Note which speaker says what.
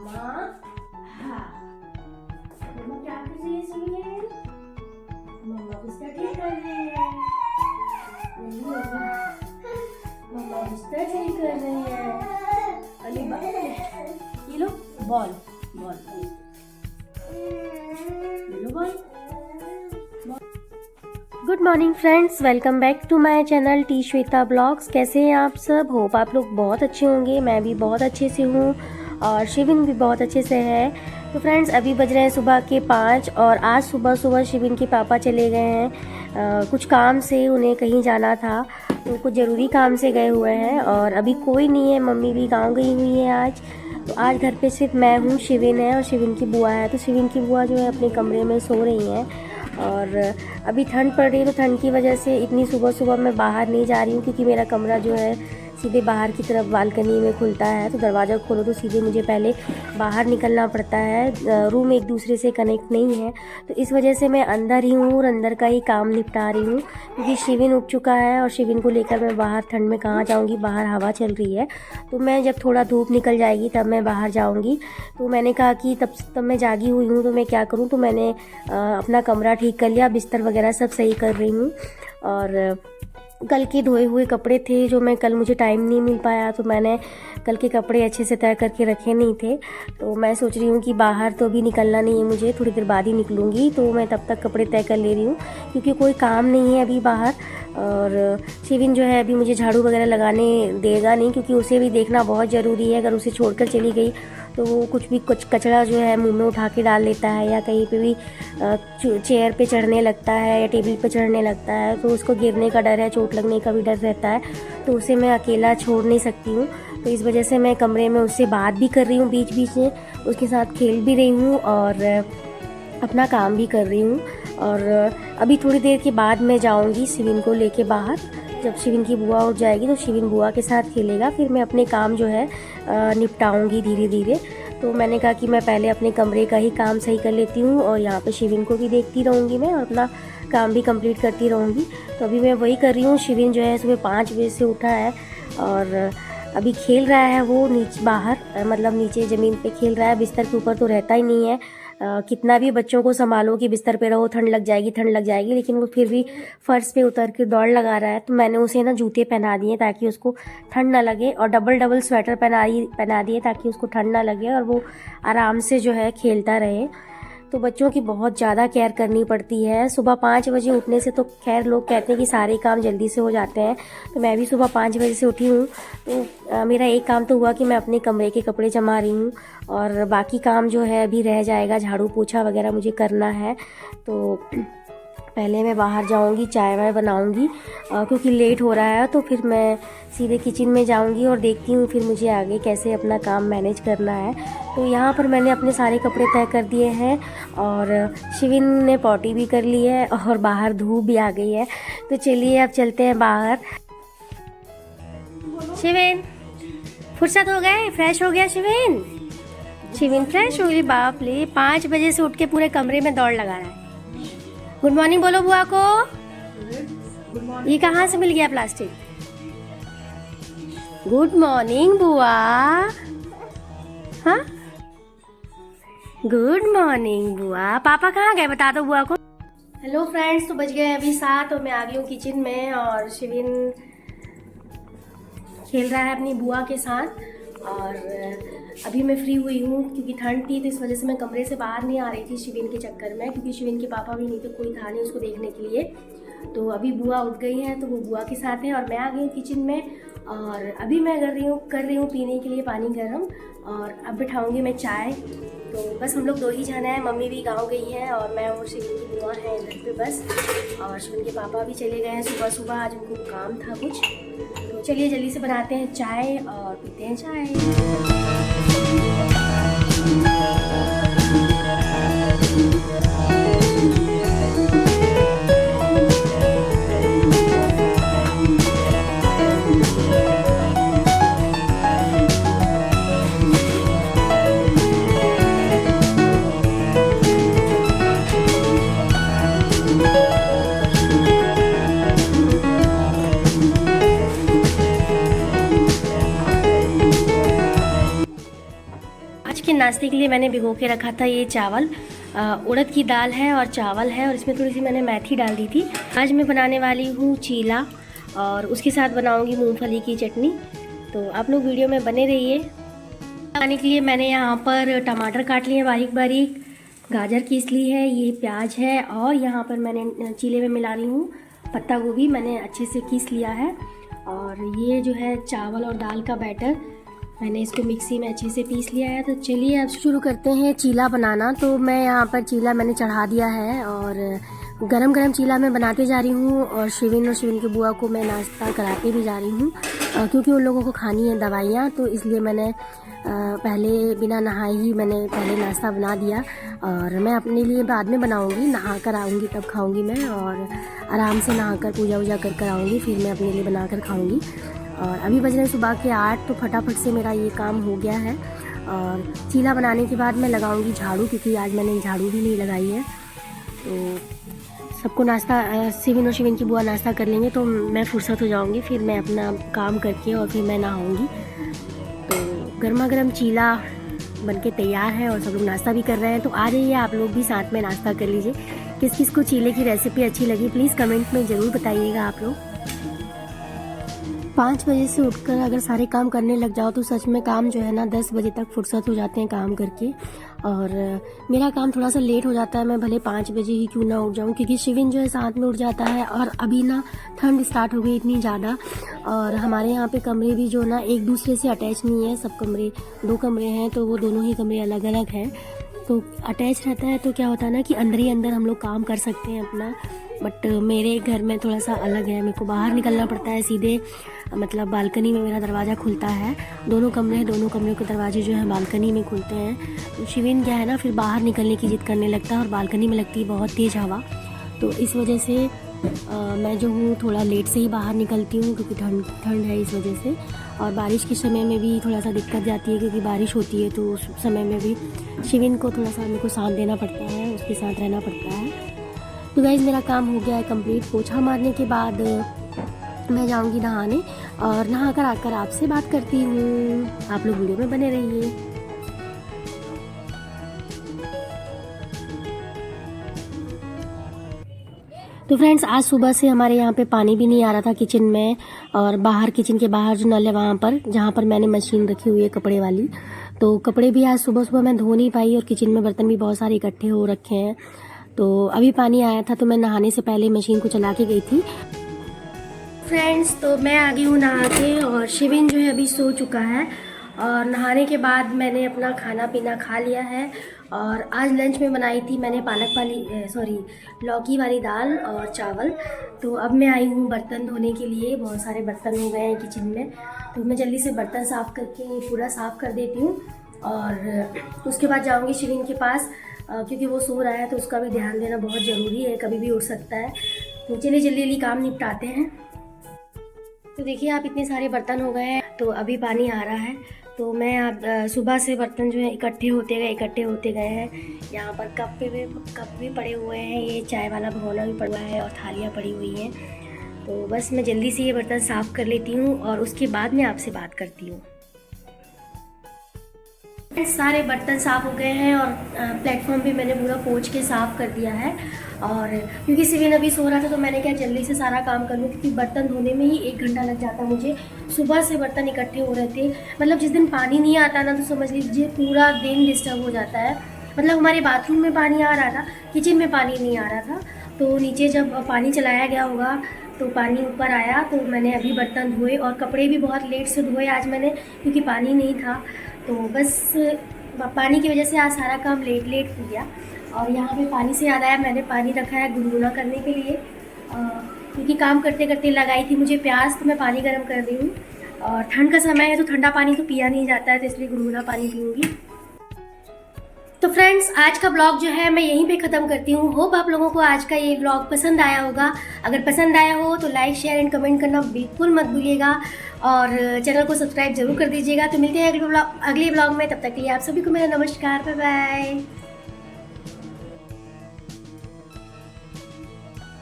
Speaker 1: मम्मा। हाँ, मम्मा क्या कर रही है शिविन? मम्मा बिस्तर ठीक कर रही है। नहीं मम्मा, मम्मा बिस्तर ठीक कर रही है। अरे बाप रे, ये लो बॉल बॉल, ये लो ball. Good morning friends, welcome back to my channel T Shweta vlogs. कैसे हैं आप सब? होप आप लोग बहुत अच्छे होंगे। मैं भी बहुत अच्छे से हूँ और शिविन भी बहुत अच्छे से है। तो फ्रेंड्स, अभी बज रहे हैं सुबह के 5 और आज सुबह सुबह शिविन के पापा चले गए हैं कुछ काम से। उन्हें कहीं जाना था तो कुछ ज़रूरी काम से गए हुए हैं और अभी कोई नहीं है। मम्मी भी गाँव गई हुई है आज। तो आज घर पे सिर्फ मैं हूँ, शिविन है और शिविन की बुआ है। तो शिविन की बुआ जो है अपने कमरे में सो रही हैं और अभी ठंड पड़ रही है तो ठंड की वजह से इतनी सुबह सुबह मैं बाहर नहीं जा रही हूँ, क्योंकि मेरा कमरा जो है सीधे बाहर की तरफ बालकनी में खुलता है। तो दरवाज़ा खोलो तो सीधे मुझे पहले बाहर निकलना पड़ता है, रूम एक दूसरे से कनेक्ट नहीं है। तो इस वजह से मैं अंदर ही हूँ और अंदर का ही काम निपटा रही हूँ, क्योंकि शिविन उठ चुका है और शिविन को लेकर मैं बाहर ठंड में कहाँ जाऊँगी, बाहर हवा चल रही है। तो मैं जब थोड़ा धूप निकल जाएगी तब मैं बाहर जाऊँगी। तो मैंने कहा कि तब मैं जागी हुई हूँ तो मैं क्या करूँ। तो मैंने अपना कमरा ठीक कर लिया, बिस्तर वगैरह सब सही कर रही हूँ। और कल के धोए हुए कपड़े थे जो मैं कल मुझे टाइम नहीं मिल पाया, तो मैंने कल के कपड़े अच्छे से तय करके रखे नहीं थे। तो मैं सोच रही हूँ कि बाहर तो अभी निकलना नहीं है मुझे, थोड़ी देर बाद ही निकलूँगी। तो मैं तब तक कपड़े तय कर ले रही हूँ, क्योंकि कोई काम नहीं है अभी बाहर। और शिविन जो है अभी मुझे झाड़ू वगैरह लगाने देगा नहीं, क्योंकि उसे भी देखना बहुत ज़रूरी है। अगर उसे छोड़कर चली गई तो वो कुछ कचरा जो है मुंह में उठा के डाल लेता है, या कहीं पे भी चेयर पे चढ़ने लगता है या टेबल पे चढ़ने लगता है। तो उसको गिरने का डर है, चोट लगने का भी डर रहता है। तो उसे मैं अकेला छोड़ नहीं सकती हूँ। तो इस वजह से मैं कमरे में उससे बात भी कर रही हूँ, बीच बीच में उसके साथ खेल भी रही हूँ और अपना काम भी कर रही हूँ। और अभी थोड़ी देर के बाद मैं जाऊँगी शिविन को लेके बाहर। जब शिविन की बुआ उठ जाएगी तो शिविन बुआ के साथ खेलेगा, फिर मैं अपने काम जो है निपटाऊंगी धीरे धीरे। तो मैंने कहा कि मैं पहले अपने कमरे का ही काम सही कर लेती हूँ और यहाँ पे शिविन को भी देखती रहूँगी मैं और अपना काम भी कंप्लीट करती रहूँगी। तो अभी मैं वही कर रही हूँ। शिविन जो है सुबह 5 बजे से उठा है और अभी खेल रहा है वो नीचे बाहर, मतलब नीचे ज़मीन पे खेल रहा है। बिस्तर के ऊपर तो रहता ही नहीं है। कितना भी बच्चों को संभालो कि बिस्तर पे रहो, ठंड लग जाएगी ठंड लग जाएगी, लेकिन वो फिर भी फर्श पे उतर के दौड़ लगा रहा है। तो मैंने उसे ना जूते पहना दिए ताकि उसको ठंड ना लगे, और डबल डबल स्वेटर पहना दिए ताकि उसको ठंड ना लगे और वो आराम से जो है खेलता रहे। तो बच्चों की बहुत ज़्यादा केयर करनी पड़ती है। सुबह 5 बजे उठने से तो खैर लोग कहते हैं कि सारे काम जल्दी से हो जाते हैं। तो मैं भी सुबह 5 बजे से उठी हूँ। तो मेरा एक काम तो हुआ कि मैं अपने कमरे के कपड़े जमा रही हूँ और बाकी काम जो है अभी रह जाएगा, झाड़ू पोछा वगैरह मुझे करना है। तो पहले मैं बाहर जाऊंगी, चाय वाय बनाऊंगी क्योंकि लेट हो रहा है। तो फिर मैं सीधे किचन में जाऊंगी और देखती हूँ फिर मुझे आगे कैसे अपना काम मैनेज करना है। तो यहाँ पर मैंने अपने सारे कपड़े तय कर दिए हैं और शिविन ने पॉटी भी कर ली है और बाहर धूप भी आ गई है। तो चलिए अब चलते हैं बाहर। शिविन फुर्सत हो गए, फ्रेश हो गया शिविन? शिविन फ्रेश हो गई? बाप रे, 5 बजे से उठ के पूरे कमरे में दौड़ लगा रहा है। गुड मॉर्निंग बोलो बुआ को। ये कहाँ से मिल गया प्लास्टिक? गुड मॉर्निंग बुआ। हाँ, गुड मॉर्निंग बुआ। पापा कहाँ गए बता दो बुआ को। हेलो फ्रेंड्स, तो बज गए अभी 7 और मैं आ गई हूँ किचन में और शिविन खेल रहा है अपनी बुआ के साथ। और अभी मैं फ्री हुई हूँ क्योंकि ठंड थी, तो इस वजह से मैं कमरे से बाहर नहीं आ रही थी शिविन के चक्कर में, क्योंकि शिविन के पापा भी नहीं थे, कोई था नहीं उसको देखने के लिए। तो अभी बुआ उठ गई है तो वो बुआ के साथ है और मैं आ गई हूँ किचन में। और अभी मैं कर रही हूँ पीने के लिए पानी गर्म, और अब बिठाऊँगी मैं चाय। तो बस हम लोग 2 ही जाना है, मम्मी भी गाँव गई है और मैं और शिविन की बुआ है घर पे बस। और शिविन के पापा भी चले गए हैं सुबह सुबह, आज उनको काम था कुछ। तो चलिए जल्दी से बनाते हैं चाय और पीते हैं चाय। के नाश्ते के लिए मैंने भिगो के रखा था ये चावल, उड़द की दाल है और चावल है, और इसमें थोड़ी सी मैंने मेथी डाल दी थी। आज मैं बनाने वाली हूँ चीला, और उसके साथ बनाऊँगी मूंगफली की चटनी। तो आप लोग वीडियो में बने रहिए। बनाने के लिए मैंने यहाँ पर टमाटर काट लिए बारीक बारीक, गाजर कीस ली है, ये प्याज है, और यहाँ पर मैंने चीले में मिला रही हूँ पत्ता गोभी, मैंने अच्छे से कीस लिया है। और ये जो है चावल और दाल का बैटर, मैंने इसको मिक्सी में अच्छे से पीस लिया है। तो चलिए अब शुरू करते हैं चीला बनाना। तो मैं यहाँ पर चीला मैंने चढ़ा दिया है और गरम गरम चीला मैं बनाते जा रही हूँ, और शिविन की बुआ को मैं नाश्ता कराते भी जा रही हूँ, क्योंकि उन लोगों को खानी है दवाइयाँ। तो इसलिए मैंने पहले बिना नहाए ही मैंने पहले नाश्ता बना दिया, और मैं अपने लिए बाद में बनाऊँगी, नहा कर आऊँगी तब खाऊँगी मैं, और आराम से नहा कर पूजा वूजा कर आऊँगी, फिर मैं अपने लिए बना कर खाऊँगी। और अभी बज रहे हैं सुबह के 8, तो फटाफट से मेरा ये काम हो गया है। और चीला बनाने के बाद मैं लगाऊंगी झाड़ू, क्योंकि आज मैंने झाड़ू भी नहीं लगाई है। तो सबको नाश्ता, शिविन की बुआ नाश्ता कर लेंगे तो मैं फुर्सत हो जाऊंगी, फिर मैं अपना काम करके और फिर मैं नहाऊंगी। तो गर्मा गर्म चीला बनके तैयार है और सब लोग नाश्ता भी कर रहे हैं। तो आ जाइए आप लोग भी साथ में नाश्ता कर लीजिए। किस किस को चीले की रेसिपी अच्छी लगी प्लीज़ कमेंट में ज़रूर बताइएगा आप लोग। 5 बजे से उठकर अगर सारे काम करने लग जाओ तो सच में काम जो है ना 10 बजे तक फुर्सत हो जाते हैं काम करके। और मेरा काम थोड़ा सा लेट हो जाता है, मैं भले 5 बजे ही क्यों ना उठ जाऊं, क्योंकि शिविन जो है साथ में उठ जाता है। और अभी ना ठंड स्टार्ट हो गई इतनी ज़्यादा, और हमारे यहाँ पे कमरे भी जो ना एक दूसरे से अटैच नहीं है, सब कमरे 2 कमरे हैं, तो वो दोनों ही कमरे अलग अलग हैं। तो अटैच रहता है तो क्या होता है ना कि अंदर ही अंदर हम लोग काम कर सकते हैं अपना। बट मेरे घर में थोड़ा सा अलग है, मेरे को बाहर निकलना पड़ता है सीधे, मतलब बालकनी में मेरा दरवाज़ा खुलता है। दोनों कमरे के दरवाजे जो है बालकनी में खुलते हैं। तो शिविन क्या है ना फिर बाहर निकलने की जिद करने लगता है, और बालकनी में लगती है बहुत तेज़ हवा। तो इस वजह से मैं जो हूँ थोड़ा लेट से ही बाहर निकलती हूँ, क्योंकि ठंड है इस वजह से। और बारिश के समय में भी थोड़ा सा दिक्कत जाती है, क्योंकि बारिश होती है तो उस समय में भी शिविन को थोड़ा सा मेरे को साथ देना पड़ता है, उसके साथ रहना पड़ता है। तो गाइस मेरा काम हो गया है कंप्लीट। पोछा मारने के बाद मैं जाऊंगी नहाने, और नहा कर आकर आपसे बात करती हूँ। आप लोग वीडियो में बने रहिए। तो फ्रेंड्स आज सुबह से हमारे यहाँ पे पानी भी नहीं आ रहा था किचन में, और बाहर किचन के बाहर जो नल है वहाँ पर जहाँ पर मैंने मशीन रखी हुई है कपड़े वाली, तो कपड़े भी आज सुबह मैं धो नहीं पाई, और किचन में बर्तन भी बहुत सारे इकट्ठे हो रखे हैं। तो अभी पानी आया था तो मैं नहाने से पहले मशीन को चला के गई थी। फ्रेंड्स तो मैं आ गई हूँ नहा के, और शिविन जो है अभी सो चुका है। और नहाने के बाद मैंने अपना खाना पीना खा लिया है। और आज लंच में बनाई थी मैंने लौकी वाली दाल और चावल। तो अब मैं आई हूँ बर्तन धोने के लिए, बहुत सारे बर्तन हो गए हैं किचन में, तो मैं जल्दी से बर्तन साफ़ करके पूरा साफ़ कर देती हूँ। और उसके बाद जाऊँगी शिविन के पास, क्योंकि वो सो रहा है तो उसका भी ध्यान देना बहुत ज़रूरी है, कभी भी उठ सकता है। तो चलिए जल्दी काम निपटाते हैं। तो देखिए आप इतने सारे बर्तन हो गए हैं, तो अभी पानी आ रहा है। तो मैं अब सुबह से बर्तन जो है इकट्ठे होते गए हैं। यहाँ पर कप भी पड़े हुए हैं, ये चाय वाला भगोना भी पड़ा हुआ है, और थालियाँ पड़ी हुई हैं। तो बस मैं जल्दी से ये बर्तन साफ़ कर लेती हूँ, और उसके बाद मैं आपसे बात करती हूँ। सारे बर्तन साफ़ हो गए हैं, और प्लेटफॉर्म भी मैंने पूरा पोंछ के साफ़ कर दिया है। और क्योंकि शिविन अभी सो रहा था तो मैंने क्या जल्दी से सारा काम कर लूँ, क्योंकि बर्तन धोने में ही 1 घंटा लग जाता मुझे। सुबह से बर्तन इकट्ठे हो रहे थे, मतलब जिस दिन पानी नहीं आता ना तो समझ लीजिए पूरा दिन डिस्टर्ब हो जाता है। मतलब हमारे बाथरूम में पानी आ रहा था, किचन में पानी नहीं आ रहा था। तो नीचे जब पानी चलाया गया होगा तो पानी ऊपर आया, तो मैंने अभी बर्तन धोए, और कपड़े भी बहुत लेट से धोए आज मैंने, क्योंकि पानी नहीं था। तो बस पानी की वजह से आज सारा काम लेट हो गया। और यहाँ पे पानी से याद आया, मैंने पानी रखा है गुनगुना करने के लिए, क्योंकि काम करते करते लगाई थी मुझे प्यास, तो मैं पानी गर्म कर रही हूँ। और ठंड का समय है तो ठंडा पानी तो पिया नहीं जाता है, तो इसलिए गुनगुना पानी पीऊँगी। तो फ्रेंड्स आज का ब्लॉग जो है मैं यहीं पे ख़त्म करती हूँ। होप आप लोगों को आज का ये ब्लॉग पसंद आया होगा। अगर पसंद आया हो तो लाइक शेयर एंड कमेंट करना बिल्कुल मत भूलिएगा, और चैनल को सब्सक्राइब जरूर कर दीजिएगा। तो मिलते हैं अगले ब्लॉग में, तब तक के लिए आप सभी को मेरा नमस्कार, बाय बाय।